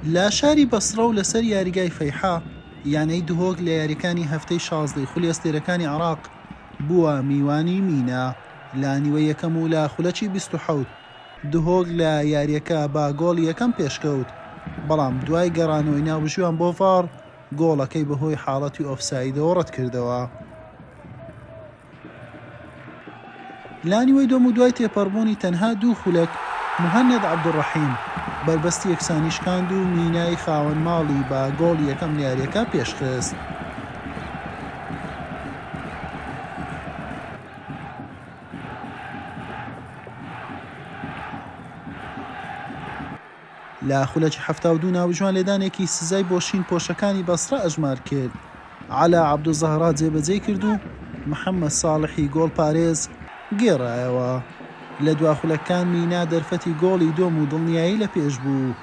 لا شاری بەسڕە و لەسەر یاریگای فەیحا یانەی دهۆک لە یاریەکانی هەفتەی 16 خولیەستێرەکانی عێراق بووە میوانی مینە لا نیوەی یەکەم و لە خولەکی 27 دهۆک لە یاریەکە با گۆڵی یەکەم پێشکەوت، بەڵام دوای گەڕانەوەی ناوبژویان بۆ ڤار گۆڵەکەی بەهۆی حاڵەتی ئۆفسایدەوە ڕەت کردەوە. لانیوەی دۆم و دوای تێپەڕبوونی تەنها دوو خولەک موهەنەد عەبدوڕەحیم بربەستی یەکسانیشکاند و مینای خاوەن ماڵی با گۆڵی یەکەم لە یاریەکە پێشخست. لە خولەکی 72 ناوبژوان لێدانێکی سزای بۆ شین پۆشەکانی بەسڕە ئەژمار کرد. عەلا عەبدوزەهرا جێبەجێ کرد و محەممەد ساڵحی گۆڵپارێز گێڕایەوە. لە دوا خولەکان مینا دەرفەتی گۆڵی دۆم و دڵنیایی لە پێش بوو،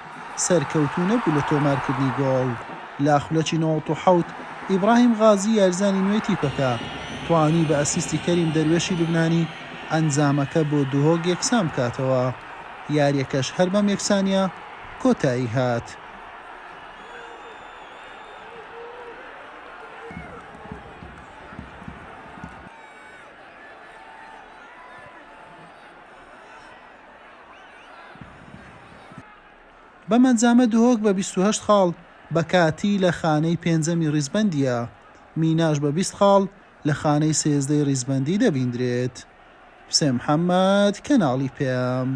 سەرکەوتو نەبوو لە تۆمارکردنی گۆڵ. لە خولەکی 97 ئیبراهیم غازی یارزانی نوێی تیپەکە توانی بە ئەسیستی کەریم دەروێشی لوبنانی ئەنجامەکە بۆ دهۆک یەکسان بکاتەوە. یاریەکەش هەر بەم یەکسانیە کۆتایی هات. بەمەنجامە دهۆک بە 28 خاڵ بە کاتی لە خانەی پێنجەمی ڕیزبەندیە، میناش بە 20 خاڵ لە خانەی سێزدەی ڕیزبەندی دەبیندرێت. حسێن محەممەد، کەناڵی پێم.